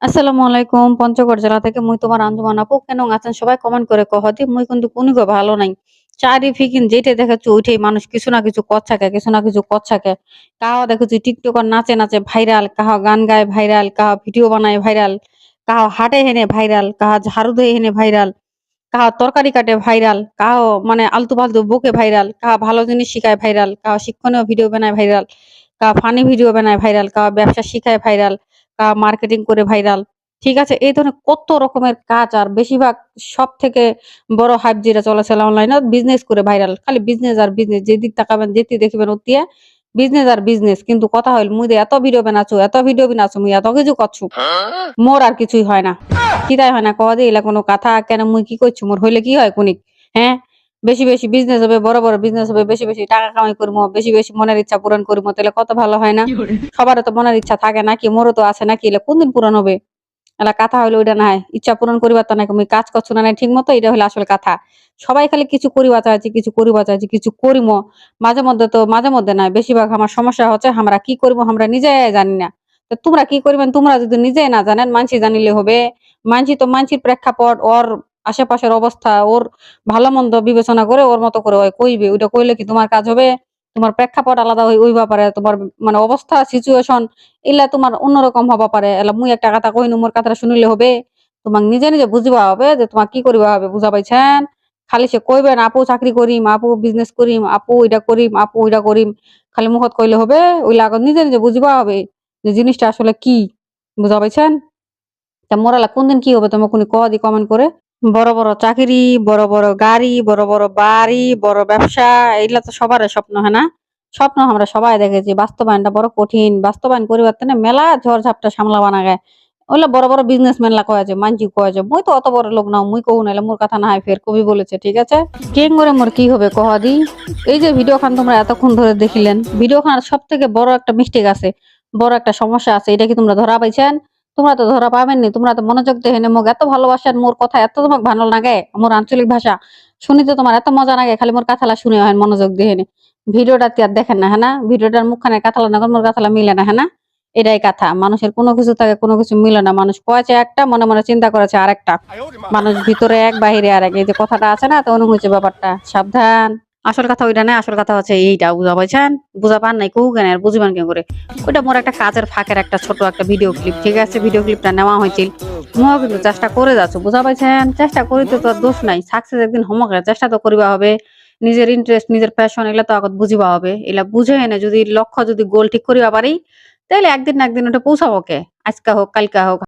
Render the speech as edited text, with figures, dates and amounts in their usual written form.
আসসালামু আলাইকুম পঞ্চগড় জেলা থেকে মুই তোমার আঞ্জুমান আপু কেন আছেন সবাই কমেন্ট করে কহতি মুই কিন্তু কোনি গো ভালো নাই চারিফিকিন যেটা দেখাচ্ছি ওইটাই মানুষ কিছু না কিছু কচ্ছাকে কিছু না কিছু কচ্ছাকে কাহা দেখেছি টিকটকার নাচে নাচে ভাইরাল কাহা গান গায় ভাইরাল কাহা ভিডিও বানায় ভাইরাল কাহা হাটে হেনে ভাইরাল কাহা ঝাড়ু দিয়ে হেনে ভাইরাল কাহা তরকারি কাটে ভাইরাল কাহা মানে আলতু ফালতু বকে ভাইরাল কাহা ভালো জিনিস শিখায় ভাইরাল কাহা শিক্ষণীয় ভিডিও বানায় ভাইরাল কাহা ফানি ভিডিও বানায় ভাইরাল কাহা ব্যবসা শিখায় ভাইরাল কাহা মার্কেটিং করে ভাইরাল। ঠিক আছে? এই ধরনের কত রকমের কাজ আর বেশিরভাগ সবথেকে বড় হাইপ যেটা চলেছে অনলাইনে বিজনেস করে ভাইরাল। খালি বিজনেস আর বিজনেস যেদিক তাকাবেন যেটি দেখিবেন ওতিয়া বিজনেস আর বিজনেস। কিন্তু কথা হইল মুই যে এত ভিডিও বানাচ্ছু, এত ভিডিও বানাচ্ছু, মুই এত কিছু করছু। মোর আর কিছুই হয় না। কিতাই হয় না কওয়া দি এলা কোনো কথা কেন মুই কি করছি মোর হইলে কি হয় কুনিক? হ্যাঁ? বেশি, বেশি বিজনেস হবে, বড়, বড় বিজনেস হবে, বেশি, বেশি টাকা কামাই করমু, বেশি, বেশি মনের ইচ্ছা পূরণ করমু তাইলে কত ভালো হয় না? সবারও তো মনের ইচ্ছা থাকে নাকি? মোরও তো আছে নাকি? এলা কোনদিন পূরণ হবে? এলা কথা হইলো ওইটা নায়। ইচ্ছা পূরণ করিবার তো নাকি মুই কাজ করছু না নাই ঠিক মতো এটা হইলো আসল কথা। সবাই খালি কিছু করিবা চাইছে, কিছু করিবা চাইছে, কিছু করিমো। মাঝে মধ্যে তো মাঝে মধ্যে নয় বেশিরভাগ আমার সমস্যা হচ্ছে আমরা কি করবো আমরা নিজেই জানি না। তো তোমরা কি করবেন তোমরা যদি নিজেই না জানেন মানসি জানিলে হবে। মানসি তো মানসির প্রেক্ষাপট ওর আশেপাশের অবস্থা ওর ভালো মন্দ বিবেচনা করে ওর মতো করে ওই কইবে। ওইটা কইলে কি তোমার কাজ হবে? তোমার প্রেক্ষাপট আলাদা হইবা পারে। তোমার মানে অবস্থা সিচুয়েশন এলা তোমার অন্যরকম হবা পারে। এলা মুই একটা কথা কইনু মোর কথাটা শুনিলে হবে? তোমাক নিজে, নিজে বুঝিবা হবে যে তোমাক কি করিবা হবে। বুঝা পাইছেন? খালি সে কইবেন আপু চাকরি করিম, আপু বিজনেস করিম, আপু এটা করিম, আপু ওইটা করিম। খালি মুখত কইলে হবে? ওইলা আগত নিজে, নিজে বুঝিবা হবে যে জিনিসটা আসলে কি। বুঝা পাইছেন? তা মোর এলা কোনদিন কি হবে তুমি কোনি কয়া দি কমেন্ট করে? বড়, বড় চাকরি, বড়, বড় গাড়ি, বড়, বড় বাড়ি, বড় ব্যবসা এগুলা তো সবারই স্বপ্ন, হ্যাঁ না? স্বপ্ন আমরা সবাই দেখেছি। বাস্তবায়নটা বড় কঠিন। বাস্তবায়ন করিবার তনে মেলা ঝড়-ঝাপটা সামলাবা নাগে। ওইলা বড়, বড় বিজনেসম্যানরা কয় যে, মানসি কয় যে, "মুই তো অত বড় লোক না, মুই কহু নাইলে মোর কথা না হয় ফের কবি বলেছে।" ঠিক আছে? কেং করে মোর কি হবে কহ দি? এই যে ভিডিও খান তোমরা এতক্ষণ ধরে দেখিলেন, ভিডিও খানার সবথেকে বড় একটা মিস্টেক আছে। বড় একটা সমস্যা আছে। এটা কি তোমরা ধরা পাইছেন? তোমরা তো ধরা পাবেননি। তোমরা তো মনোযোগ দেহেনে মোক এত ভালোবাসেন, মোর কথা এত তোমাক ভালো লাগে, মোর আঞ্চলিক ভাষা শুনিতে তোমার এত মজা লাগে, খালি মোর কথালা শুনে হয় মনোযোগ দেহেনে। ভিডিওটা তি আর দেখেন না, হ্যাঁ না? ভিডিওটার মুখখানের কথালা নগদ মোর কথালা মিলে না, হ্যাঁ না? এটাই কথা। মানুষের কোনো কিছু থাকে কোনো কিছু মিলে না। মানুষ কয়েছে একটা, মনে, মনে চিন্তা করেছে আরেকটা। মানুষ ভিতরে এক বাহিরে আরেক। এই যে কথাটা আছে না? তো ওরকম হইছে ব্যাপারটা। সাবধান। আসল কথা ওইটা না, আসল কথা হচ্ছে এইটা বুঝা পাইছেন? বুঝা পান নাই কহু কেন আর বুঝিবেন কেন করে? ওইটা মোর একটা কাজের ফাঁকের একটা ছোট একটা ভিডিও ক্লিপ। ঠিক আছে? ভিডিও ক্লিপটা নেওয়া হয়েছিল। মুইও কিন্তু চেষ্টা করে যাচ্ছি। বুঝা পাইছেন? চেষ্টা করিতে তো আর দোষ নাই। সাকসেস একদিন হমকে চেষ্টা তো করিবা হবে। নিজের ইন্টারেস্ট, নিজের প্যাশন এগুলা তো আগত বুঝিবা হবে। এগুলা বুঝে এনে যদি লক্ষ্য যদি গোল ঠিক করিবা পারি, তাইলে একদিন না একদিন ওটা পৌঁছাবো কে? আজকা হোক, কালকা হোক।